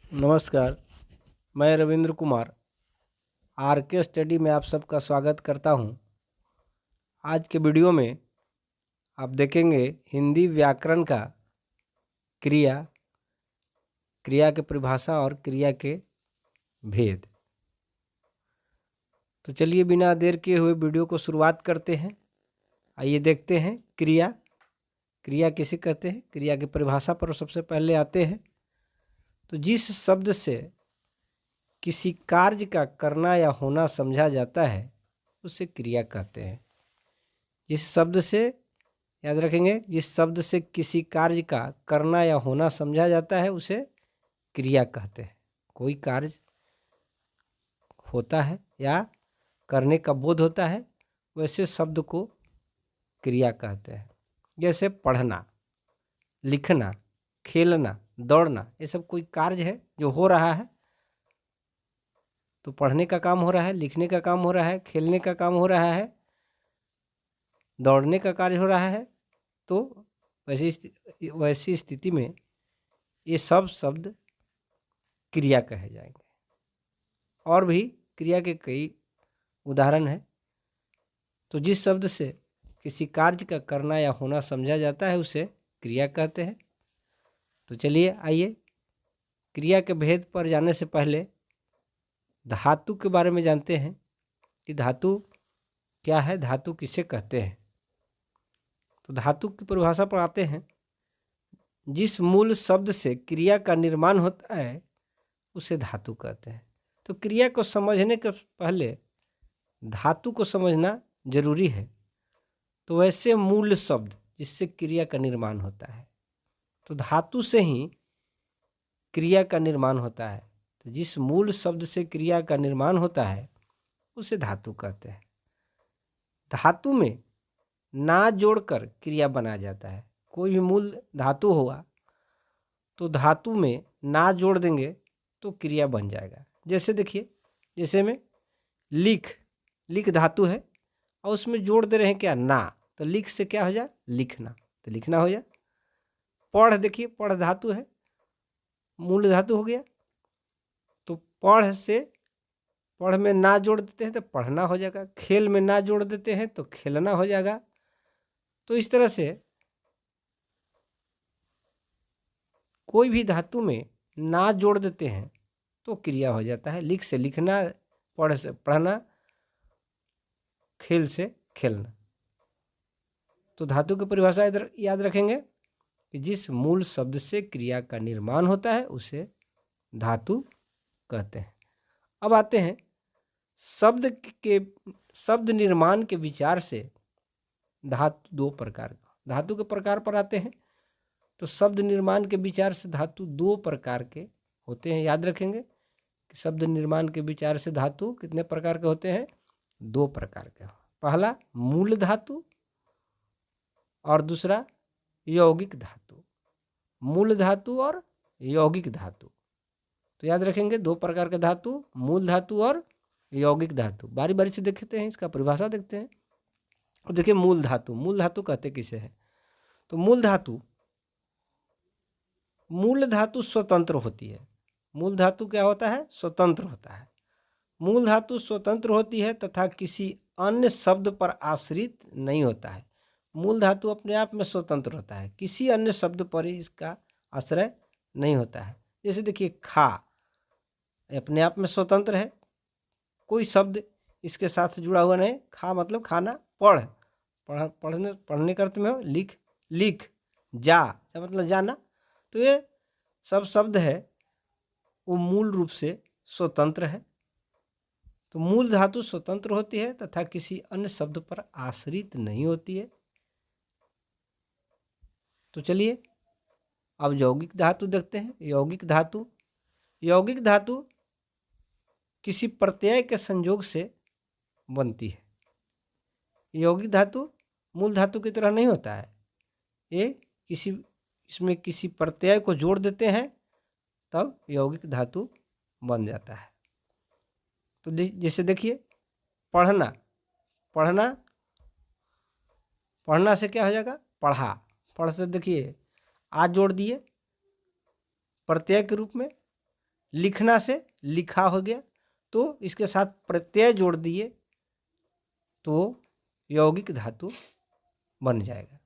नमस्कार। मैं रविंद्र कुमार आर के स्टडी में आप सबका स्वागत करता हूं। आज के वीडियो में आप देखेंगे हिंदी व्याकरण का क्रिया, क्रिया के परिभाषा और क्रिया के भेद। तो चलिए बिना देर किए हुए वीडियो को शुरुआत करते हैं। आइए देखते हैं क्रिया। क्रिया किसे कहते हैं, क्रिया की परिभाषा पर सबसे पहले आते हैं। तो जिस शब्द से किसी कार्य का करना या होना समझा जाता है उसे क्रिया कहते हैं। जिस शब्द से, याद रखेंगे, जिस शब्द से किसी कार्य का करना या होना समझा जाता है उसे क्रिया कहते हैं। कोई कार्य होता है या करने का बोध होता है, वैसे शब्द को क्रिया कहते हैं। जैसे पढ़ना, लिखना, खेलना, दौड़ना, ये सब कोई कार्य है जो हो रहा है। तो पढ़ने का काम हो रहा है, लिखने का काम हो रहा है, खेलने का काम हो रहा है, दौड़ने का कार्य हो रहा है। तो वैसी स्थिति में ये सब शब्द क्रिया कहे जाएंगे। और भी क्रिया के कई उदाहरण हैं। तो जिस शब्द से किसी कार्य का करना या होना समझा जाता है उसे क्रिया कहते हैं। तो चलिए आइए क्रिया के भेद पर जाने से पहले धातु के बारे में जानते हैं कि धातु क्या है, धातु किसे कहते हैं। तो धातु की परिभाषा पर आते हैं। जिस मूल शब्द से क्रिया का निर्माण होता है उसे धातु कहते हैं। तो क्रिया को समझने के पहले धातु को समझना जरूरी है। तो वैसे मूल शब्द जिससे क्रिया का निर्माण होता है, तो धातु से ही क्रिया का निर्माण होता है। तो जिस मूल शब्द से क्रिया का निर्माण होता है उसे धातु कहते हैं। धातु में ना जोड़कर क्रिया बनाया जाता है। कोई भी मूल धातु होगा तो धातु में ना जोड़ देंगे तो क्रिया बन जाएगा। जैसे देखिए, जैसे में लिख, लिख धातु है और उसमें जोड़ दे रहे हैं क्या, ना, तो लिख से क्या हो जाए, लिखना, तो लिखना हो जाए। पढ़, देखिए पढ़ धातु है, मूल धातु हो गया, तो पढ़ से पढ़ में ना जोड़ देते हैं तो पढ़ना हो जाएगा। खेल में ना जोड़ देते हैं तो खेलना हो जाएगा। तो इस तरह से कोई भी धातु में ना जोड़ देते हैं तो क्रिया हो जाता है। लिख से लिखना, पढ़ से पढ़ना, खेल से खेलना। तो धातु की परिभाषा याद रखेंगे कि जिस मूल शब्द से क्रिया का निर्माण होता है उसे धातु कहते हैं। अब आते हैं शब्द निर्माण के विचार से धातु दो प्रकार का, धातु के प्रकार पर आते हैं। तो शब्द निर्माण के विचार से धातु दो प्रकार के होते हैं। याद रखेंगे कि शब्द निर्माण के विचार से धातु कितने प्रकार के होते हैं, दो प्रकार के। पहला मूल धातु और दूसरा यौगिक धातु। मूल धातु और यौगिक धातु, तो याद रखेंगे दो प्रकार के धातु, मूल धातु और यौगिक धातु। बारी बारी से देखते हैं, इसका परिभाषा देखते हैं। और देखिए मूल धातु, मूल धातु कहते किसे है। तो मूल धातु स्वतंत्र होती है। मूल धातु क्या होता है, स्वतंत्र होता है। मूल धातु स्वतंत्र होती है तथा किसी अन्य शब्द पर आश्रित नहीं होता है। मूल धातु अपने आप में स्वतंत्र होता है, किसी अन्य शब्द पर इसका आश्रय नहीं होता है। जैसे देखिए खा, अपने आप में स्वतंत्र है, कोई शब्द इसके साथ जुड़ा हुआ नहीं। खा मतलब खाना। पढ़ने के अर्थ में हो, लिख, लिख, जा मतलब जाना। तो ये सब शब्द है वो मूल रूप से स्वतंत्र है। तो मूल धातु स्वतंत्र होती है तथा किसी अन्य शब्द पर आश्रित नहीं होती है। तो चलिए अब यौगिक धातु देखते हैं। यौगिक धातु किसी प्रत्यय के संयोग से बनती है। यौगिक धातु मूल धातु की तरह नहीं होता है। ये इसमें किसी प्रत्यय को जोड़ देते हैं तब यौगिक धातु बन जाता है। तो जैसे देखिए पढ़ना, पढ़ना से क्या हो जाएगा, पढ़ा। पढ़ से देखिए आज जोड़ दिए प्रत्यय के रूप में, लिखना से लिखा हो गया, तो इसके साथ प्रत्यय जोड़ दिए तो यौगिक धातु बन जाएगा।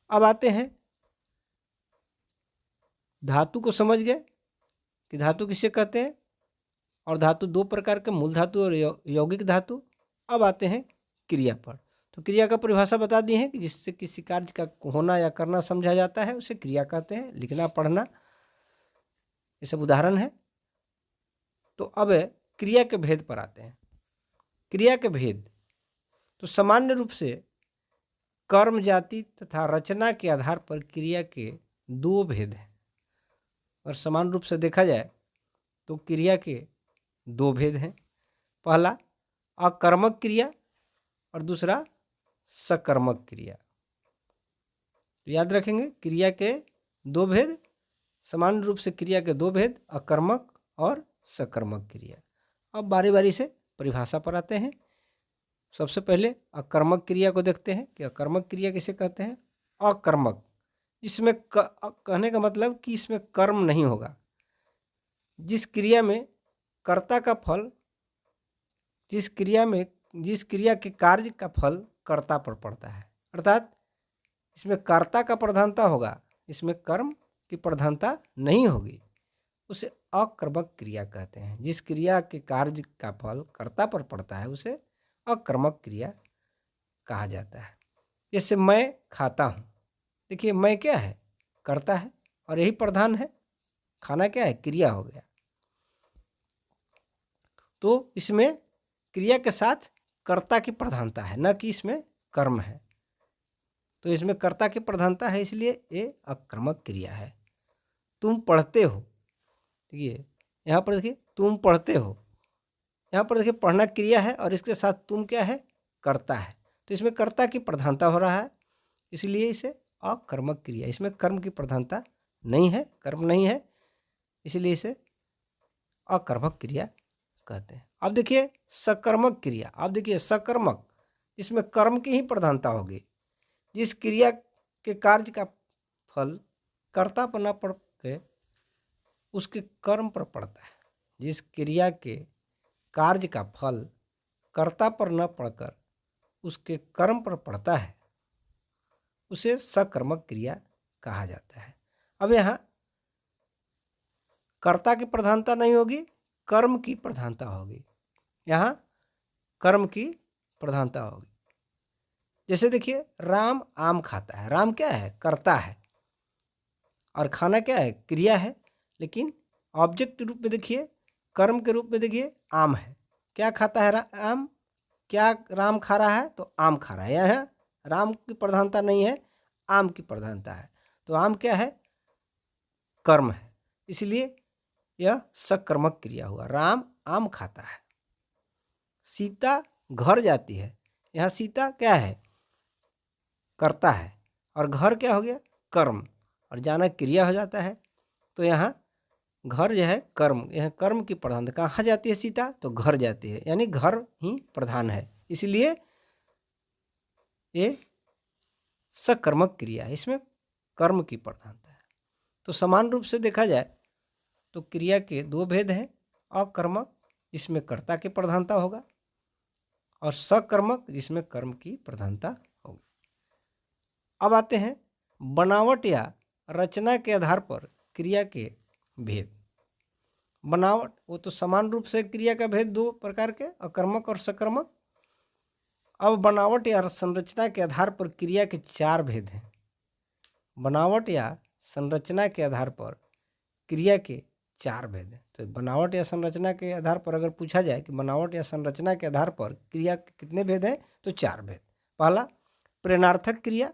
अब आते हैं, धातु को समझ गए कि धातु किसे कहते हैं, और धातु दो प्रकार के, मूल धातु और यौगिक धातु। अब आते हैं क्रिया पर। तो क्रिया का परिभाषा बता दी है कि जिससे किसी कार्य का होना या करना समझा जाता है उसे क्रिया कहते हैं। लिखना, पढ़ना, ये सब उदाहरण है। तो अब क्रिया के भेद पर आते हैं। क्रिया के भेद तो सामान्य रूप से कर्म, जाति तथा रचना के आधार पर क्रिया के दो भेद हैं। और समान रूप से देखा जाए तो क्रिया के दो भेद हैं। पहला अकर्मक क्रिया और दूसरा सकर्मक क्रिया। तो याद रखेंगे, क्रिया के दो भेद, समान रूप से क्रिया के दो भेद, अकर्मक और सकर्मक क्रिया। अब बारी बारी से परिभाषा पर आते हैं। सबसे पहले अकर्मक क्रिया को देखते हैं कि अकर्मक क्रिया किसे कहते हैं। अकर्मक, इसमें कहने का मतलब कि इसमें कर्म नहीं होगा। जिस क्रिया में कर्ता का फल, जिस क्रिया के कार्य का फल कर्ता पर पड़ता है, अर्थात इसमें कर्ता का प्रधानता होगा, इसमें कर्म की प्रधानता नहीं होगी, उसे अकर्मक क्रिया कहते हैं। जिस क्रिया के कार्य का फल कर्ता पर पड़ता है उसे अकर्मक क्रिया कहा जाता है। जैसे मैं खाता हूँ, देखिए मैं क्या है, कर्ता है और यही प्रधान है, खाना क्या है, क्रिया हो गया। तो इसमें क्रिया के साथ कर्ता की प्रधानता है, न कि इसमें कर्म है। तो इसमें कर्ता की प्रधानता है, इसलिए ये अकर्मक क्रिया है। तुम पढ़ते हो, देखिए यहाँ पर देखिए तुम पढ़ते हो, यहाँ पर देखिए पढ़ना क्रिया है और इसके साथ तुम क्या है, कर्ता है। तो इसमें कर्ता की प्रधानता हो रहा है, इसलिए इसे अकर्मक क्रिया, इसमें कर्म की प्रधानता नहीं है, कर्म नहीं है, इसलिए इसे अकर्मक क्रिया कहते हैं। अब देखिए सकर्मक क्रिया। अब देखिए सकर्मक, इसमें कर्म की ही प्रधानता होगी। जिस क्रिया के कार्य का फल कर्ता पर न पड़ के उसके कर्म पर पड़ता है, जिस क्रिया के कार्य का फल कर्ता पर न पड़कर उसके कर्म पर पड़ता है उसे सकर्मक क्रिया कहा जाता है। अब यहाँ कर्ता की प्रधानता नहीं होगी, कर्म की प्रधानता होगी। यहाँ कर्म की प्रधानता होगी। जैसे देखिए राम आम खाता है, राम क्या है, कर्ता है, और खाना क्या है, क्रिया है। लेकिन ऑब्जेक्ट के रूप में देखिए, कर्म के रूप में देखिए आम है। क्या खाता है आम, क्या राम खा रहा है, तो आम खा रहा है। यहाँ राम की प्रधानता नहीं है, आम की प्रधानता है। तो आम क्या है, कर्म है, इसलिए यह सकर्मक क्रिया हुआ। राम आम खाता है। सीता घर जाती है, यहाँ सीता क्या है, करता है, और घर क्या हो गया, कर्म, और जाना क्रिया हो जाता है। तो यहाँ घर जो है कर्म, यहाँ कर्म की प्रधानता, कहाँ जाती है सीता, तो घर जाती है, यानी घर ही प्रधान है, इसलिए ये सकर्मक क्रिया है, इसमें कर्म की प्रधानता है। तो समान रूप से देखा जाए तो क्रिया के दो भेद हैं, अकर्मक जिसमें कर्ता की प्रधानता होगा और सकर्मक जिसमें कर्म की प्रधानता होगी। अब आते हैं बनावट या रचना के आधार पर क्रिया के भेद। बनावट, वो तो समान रूप से क्रिया का भेद दो प्रकार के, अकर्मक और सकर्मक। अब बनावट या संरचना के आधार पर क्रिया के चार भेद हैं। बनावट या संरचना के आधार पर क्रिया के चार भेद हैं। तो बनावट या संरचना के आधार पर अगर पूछा जाए कि बनावट या संरचना के आधार पर क्रिया के कितने भेद हैं, तो चार भेद। पहला प्रेरणार्थक क्रिया,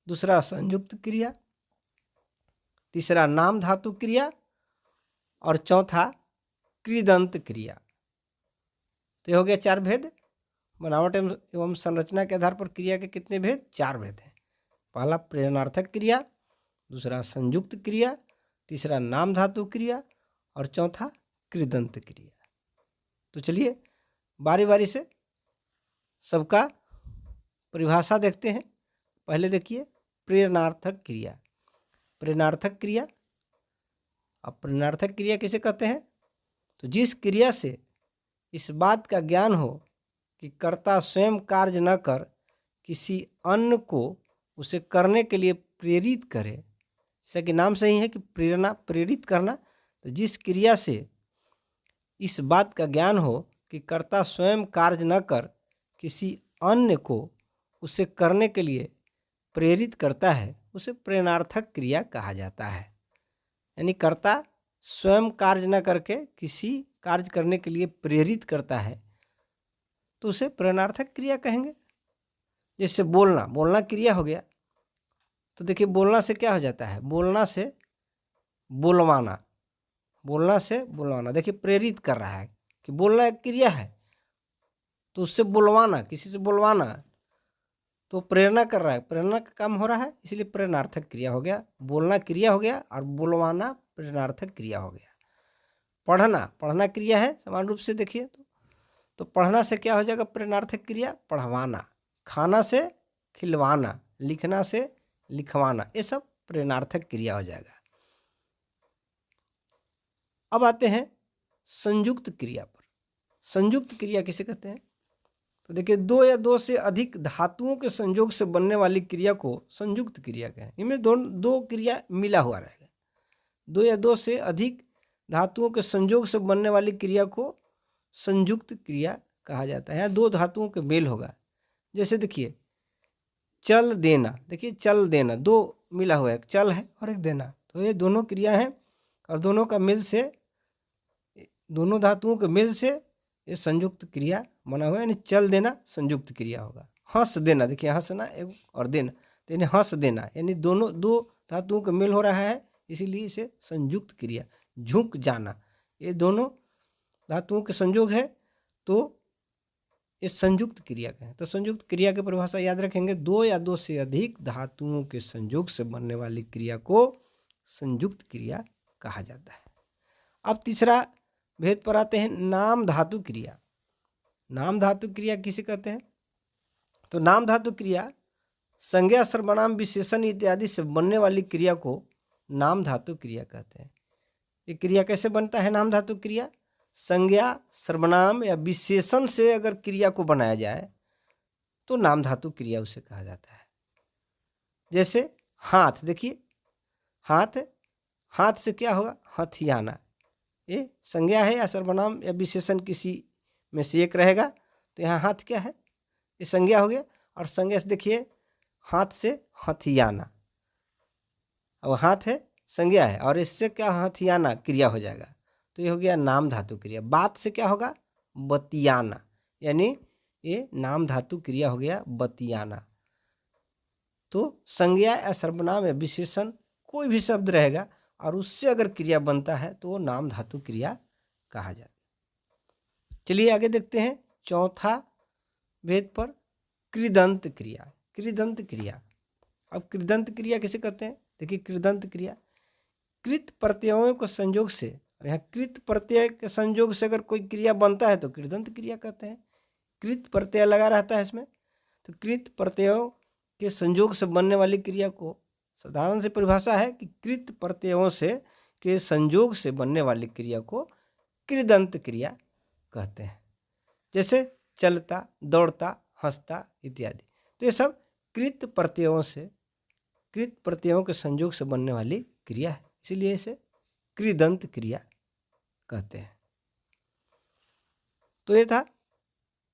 दूसरा संयुक्त क्रिया, तीसरा नाम धातु क्रिया और चौथा कृदंत क्रिया। तो ये हो गया चार भेद। बनावट एवं संरचना के आधार पर क्रिया के कितने भेद, चार भेद हैं। पहला प्रेरणार्थक क्रिया, दूसरा संयुक्त क्रिया, तीसरा नाम धातु क्रिया और चौथा कृदंत क्रिया। तो चलिए बारी बारी से सबका परिभाषा देखते हैं। पहले देखिए प्रेरणार्थक क्रिया। प्रेरणार्थक क्रिया अब प्रेरणार्थक क्रिया किसे कहते हैं? तो जिस क्रिया से इस बात का ज्ञान हो कि कर्ता स्वयं कार्य न कर किसी अन्य को उसे करने के लिए प्रेरित करे। जैसा कि नाम सही है कि प्रेरणा, प्रेरित करना। तो जिस क्रिया से इस बात का ज्ञान हो कि कर्ता स्वयं कार्य न कर किसी अन्य को उसे करने के लिए प्रेरित करता है, उसे प्रेरणार्थक क्रिया कहा जाता है। यानी कर्ता स्वयं कार्य न करके किसी कार्य करने के लिए प्रेरित करता है तो उसे प्रेरणार्थक क्रिया कहेंगे। जैसे बोलना, बोलना क्रिया हो गया। तो देखिए बोलना से क्या हो जाता है? बोलना से बुलवाना, बोलना से बुलवाना। देखिए प्रेरित कर रहा है कि बोलना एक क्रिया है, तो उससे बुलवाना, किसी से बुलवाना तो प्रेरणा कर रहा है, प्रेरणा का काम हो रहा है, इसलिए प्रेरणार्थक क्रिया हो गया। बोलना क्रिया हो गया और बुलवाना प्रेरणार्थक क्रिया हो गया। पढ़ना, पढ़ना क्रिया है समान रूप से देखिए तो पढ़ना से क्या हो जाएगा? प्रेरणार्थक क्रिया पढ़वाना। खाना से खिलवाना, लिखना से लिखवाना, ये सब प्रेरणार्थक क्रिया हो जाएगा। अब आते हैं संयुक्त क्रिया पर। संयुक्त क्रिया किसे कहते हैं? तो देखिए दो या दो से अधिक धातुओं के संयोग से बनने वाली क्रिया को संयुक्त क्रिया कहें। इनमें दो क्रिया मिला हुआ रहेगा। दो या दो से अधिक धातुओं के संयोग से बनने वाली क्रिया को संयुक्त क्रिया कहा जाता है। यहाँ दो धातुओं के मेल होगा। जैसे देखिए चल देना, देखिए चल देना, दो मिला हुआ है, एक चल है और एक देना। तो ये दोनों क्रिया हैं और दोनों का मेल से, दोनों धातुओं के मेल से ये संयुक्त क्रिया बना हुआ है। यानी चल देना संयुक्त क्रिया होगा। हंस देना, देखिए हंसना एक और देना, तो यानी हंस देना, यानी दोनों दो धातुओं का मेल हो रहा है, इसीलिए इसे संयुक्त क्रिया। झुक जाना, ये दोनों धातुओं के संयोग है तो ये संयुक्त क्रिया कहें। तो संयुक्त क्रिया की परिभाषा याद रखेंगे, दो या दो से अधिक धातुओं के संयोग से बनने वाली क्रिया को संयुक्त क्रिया कहा जाता है। अब तीसरा भेद पर आते हैं, नाम धातु क्रिया। नाम धातु क्रिया किसे कहते हैं? तो नाम धातु क्रिया संज्ञा, सर्वनाम, विशेषण इत्यादि से बनने वाली क्रिया को नाम धातु क्रिया कहते हैं। ये क्रिया कैसे बनता है? नाम धातु क्रिया संज्ञा, सर्वनाम या विशेषण से अगर क्रिया को बनाया जाए तो नाम धातु क्रिया उसे कहा जाता है। जैसे हाथ, देखिए हाथ, हाथ से क्या होगा? हथियाना, ये संज्ञा है या सर्वनाम या विशेषण किसी में से एक रहेगा। तो यहाँ हाथ क्या है? ये संज्ञा हो गया। और संज्ञा से देखिए हाथ से हथियाना, अब हाथ है संज्ञा है और इससे क्या हथियाना क्रिया हो जाएगा, तो ये हो गया नाम धातु क्रिया। बात से क्या होगा? बतियाना, यानी ये नाम धातु क्रिया हो गया बतियाना। तो संज्ञा या सर्वनाम या विशेषण कोई भी शब्द रहेगा और उससे अगर क्रिया बनता है तो वो नाम धातु क्रिया कहा जाता है। चलिए आगे देखते हैं चौथा भेद पर, कृदंत क्रिया। कृदंत क्रिया, अब कृदंत क्रिया किसे कहते हैं? देखिए कृदंत क्रिया कृत प्रत्ययों के संयोग से, यहाँ कृत प्रत्यय के संयोग से अगर कोई क्रिया बनता है तो कृदंत क्रिया कहते हैं। कृत प्रत्यय लगा रहता है इसमें, तो कृत प्रत्ययों के संयोग से बनने वाली क्रिया को साधारण से परिभाषा है कि कृत प्रत्ययों से के संयोग से बनने वाली क्रिया को कृदंत क्रिया कहते हैं। जैसे चलता, दौड़ता, हंसता इत्यादि, तो ये सब कृत प्रत्ययों से, कृत प्रत्ययों के संयोग से बनने वाली क्रिया है, इसीलिए इसे कृदंत क्रिया कहते हैं। तो ये था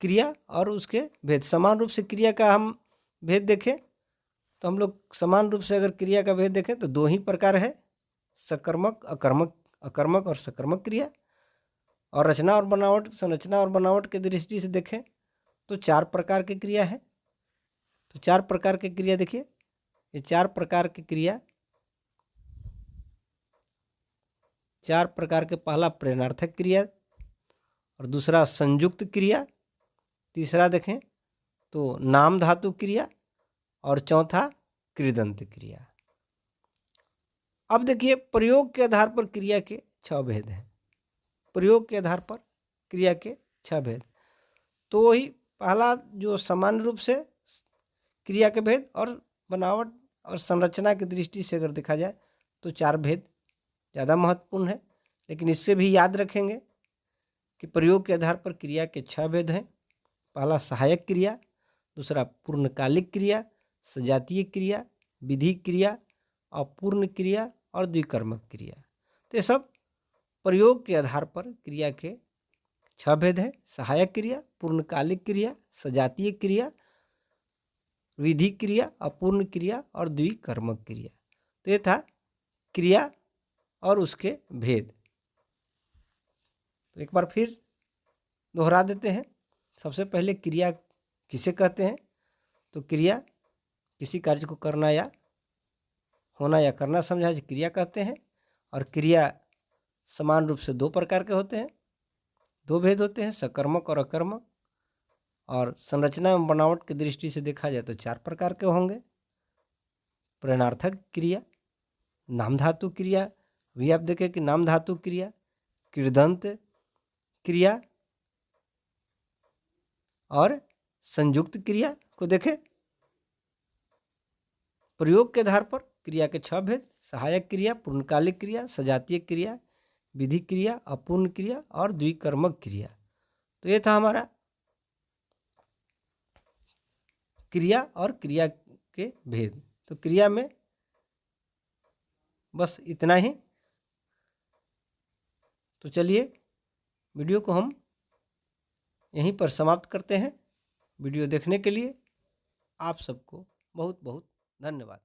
क्रिया और उसके भेद। समान रूप से क्रिया का हम भेद देखें तो हम लोग समान रूप से अगर क्रिया का भेद देखें तो दो ही प्रकार है, सकर्मक, अकर्मक, अकर्मक और सकर्मक क्रिया। और रचना और बनावट, संरचना और बनावट के दृष्टि से देखें तो चार प्रकार की क्रिया है। तो चार प्रकार की क्रिया देखिए, ये चार प्रकार की क्रिया, चार प्रकार के, पहला प्रेरणार्थक क्रिया और दूसरा संयुक्त क्रिया, तीसरा देखें तो नाम धातु क्रिया और चौथा कृदंत क्रिया। अब देखिए प्रयोग के आधार पर क्रिया के 6 भेद हैं। प्रयोग के आधार पर क्रिया के 6 भेद। तो वही पहला जो सामान्य रूप से क्रिया के भेद और बनावट और संरचना की दृष्टि से अगर देखा जाए तो 4 भेद ज़्यादा महत्वपूर्ण है, लेकिन इससे भी याद रखेंगे कि प्रयोग के आधार पर क्रिया के 6 भेद हैं। पहला सहायक क्रिया, दूसरा पूर्णकालिक क्रिया, सजातीय क्रिया, विधि क्रिया, अपूर्ण क्रिया और द्विकर्मक क्रिया। तो ये सब प्रयोग के आधार पर क्रिया के 6 भेद हैं। सहायक क्रिया, पूर्णकालिक क्रिया, सजातीय क्रिया, विधि क्रिया, अपूर्ण क्रिया और द्विकर्मक क्रिया। तो ये था क्रिया और उसके भेद। तो एक बार फिर दोहरा देते हैं। सबसे पहले क्रिया किसे कहते हैं? तो क्रिया किसी कार्य को करना या होना या करना समझा क्रिया कहते हैं। और क्रिया समान रूप से 2 प्रकार के होते हैं, 2 भेद होते हैं, सकर्मक और अकर्मक। और संरचना एवं बनावट की दृष्टि से देखा जाए तो 4 प्रकार के होंगे। प्रेरणार्थक क्रिया, नाम धातु क्रिया, भी आप देखें कि नाम धातु क्रिया, कृदंत क्रिया और संयुक्त क्रिया को देखें। प्रयोग के आधार पर क्रिया के 6 भेद: सहायक क्रिया, पूर्णकालिक क्रिया, सजातीय क्रिया, विधि क्रिया, अपूर्ण क्रिया और द्विकर्मक क्रिया। तो ये था हमारा क्रिया और क्रिया के भेद। तो क्रिया में बस इतना ही। तो चलिए वीडियो को हम यहीं पर समाप्त करते हैं। वीडियो देखने के लिए आप सबको बहुत बहुत धन्यवाद।